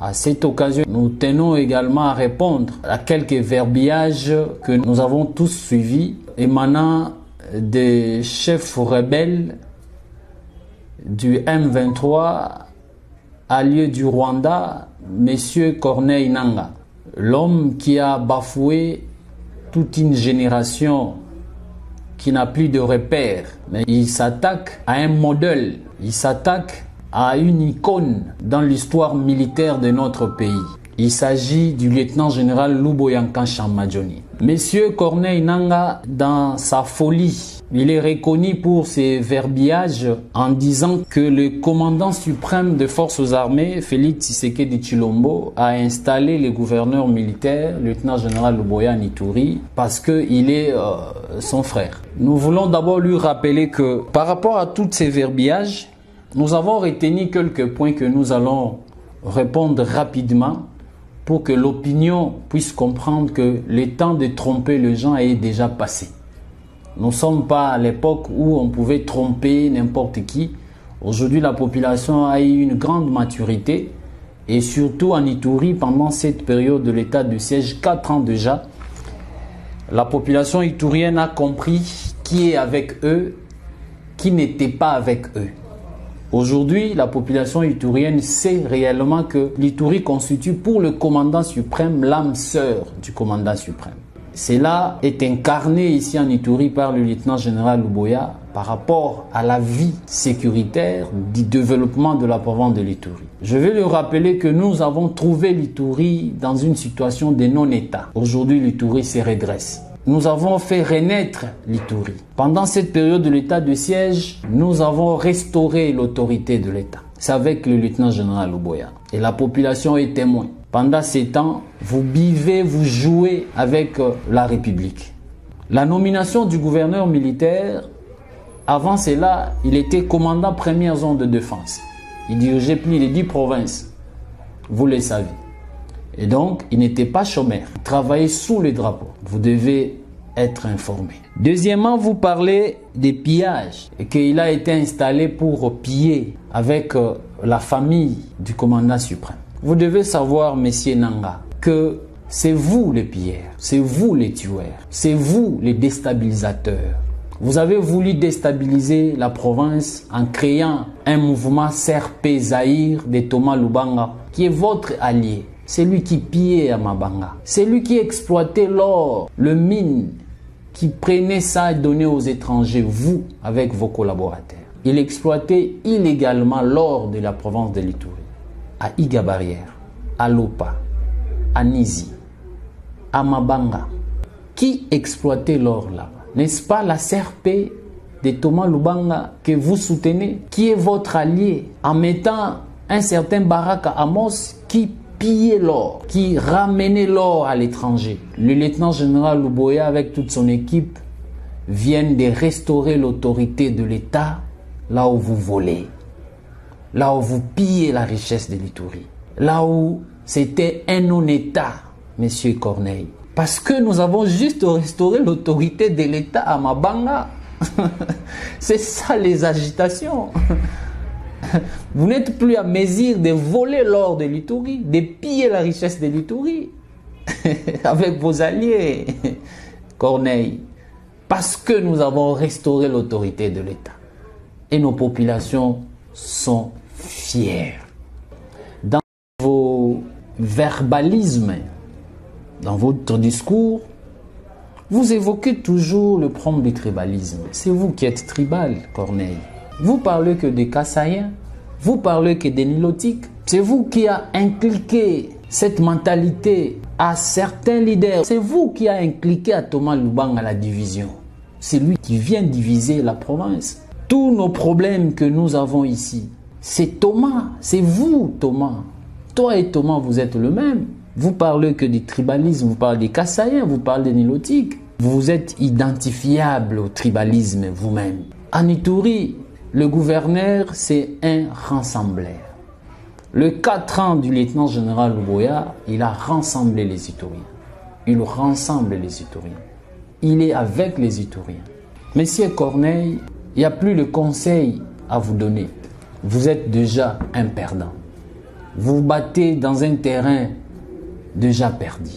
À cette occasion, nous tenons également à répondre à quelques verbiages que nous avons tous suivis émanant des chefs rebelles du M23 allié du Rwanda, M. Corneille Nangaa, l'homme qui a bafoué toute une génération qui n'a plus de repères. Mais il s'attaque à un modèle, il s'attaque à une icône dans l'histoire militaire de notre pays. Il s'agit du lieutenant-général Luboyankan Chamadjoni. Monsieur Corneille Nangaa, dans sa folie, il est reconnu pour ses verbiages en disant que le commandant suprême des forces armées, Félix Tshisekedi Tshilombo, a installé le gouverneur militaire, lieutenant-général Luboya Ituri, parce qu'il est son frère. Nous voulons d'abord lui rappeler que par rapport à tous ces verbiages, nous avons retenu quelques points que nous allons répondre rapidement pour que l'opinion puisse comprendre que le temps de tromper les gens est déjà passé. Nous ne sommes pas à l'époque où on pouvait tromper n'importe qui. Aujourd'hui, la population a eu une grande maturité et surtout en Ituri, pendant cette période de l'état de siège, 4 ans déjà, la population iturienne a compris qui est avec eux, qui n'était pas avec eux. Aujourd'hui, la population iturienne sait réellement que l'Ituri constitue pour le commandant suprême l'âme sœur du commandant suprême. Cela est incarné ici en Ituri par le lieutenant-général Luboya par rapport à la vie sécuritaire du développement de la province de l'Ituri. Je vais le rappeler que nous avons trouvé l'Ituri dans une situation de non-État. Aujourd'hui, l'Ituri se redresse. Nous avons fait renaître l'Ituri. Pendant cette période de l'état de siège, nous avons restauré l'autorité de l'État. C'est avec le lieutenant-général Luboya. Et la population est témoin. Pendant ces temps, vous buvez, vous jouez avec la République. La nomination du gouverneur militaire, avant cela, il était commandant première zone de défense. Il dirigeait plus de 10 provinces. Vous le savez. Et donc, il n'était pas chômeur. Il travaillait sous le drapeau. Vous devez être informé. Deuxièmement, vous parlez des pillages et qu'il a été installé pour piller avec la famille du commandant suprême. Vous devez savoir, Monsieur Nangaa, que c'est vous les pilleurs, c'est vous les tueurs, c'est vous les déstabilisateurs. Vous avez voulu déstabiliser la province en créant un mouvement CRP Zaïre de Thomas Lubanga, qui est votre allié. C'est lui qui pillait à Mabanga. C'est lui qui exploitait l'or, le mine, qui prenait ça et donnait aux étrangers, vous, avec vos collaborateurs. Il exploitait illégalement l'or de la province de l'Ituri, à Iga-Barrière, à Lopa, à Nizi, à Mabanga. Qui exploitait l'or là-bas? N'est-ce pas la CRP de Thomas Lubanga que vous soutenez, qui est votre allié, en mettant un certain Baraka Amos qui pillait l'or, qui ramenait l'or à l'étranger. Le lieutenant-général Luboya avec toute son équipe viennent de restaurer l'autorité de l'État là où vous volez, là où vous pillez la richesse de l'Ituri, là où c'était un non-État, Monsieur Corneille. Parce que nous avons juste restauré l'autorité de l'État à Mabanga. C'est ça les agitations. Vous n'êtes plus à mesure de voler l'or de l'Ituri, de piller la richesse de l'Ituri avec vos alliés, Corneille. Parce que nous avons restauré l'autorité de l'État. Et nos populations sont fières. Dans vos verbalismes, dans votre discours, vous évoquez toujours le problème du tribalisme. C'est vous qui êtes tribal, Corneille. Vous parlez que des Kassaïens, vous parlez que des Nilotiques. C'est vous qui a inculqué cette mentalité à certains leaders. C'est vous qui a inculqué à Thomas Lubanga la division. C'est lui qui vient diviser la province. Tous nos problèmes que nous avons ici, c'est Thomas, c'est vous Thomas. Toi et Thomas, vous êtes le même. Vous parlez que du tribalisme, vous parlez des Kassaïens, vous parlez des Nilotiques. Vous êtes identifiable au tribalisme vous-même. En Ituri, le gouverneur, c'est un rassembleur. Le 4 ans du lieutenant-général Luboya, il a rassemblé les Ituriens. Il rassemble les Ituriens. Il est avec les Ituriens. Monsieur Corneille, il n'y a plus de conseil à vous donner. Vous êtes déjà un perdant. vous battez dans un terrain déjà perdu.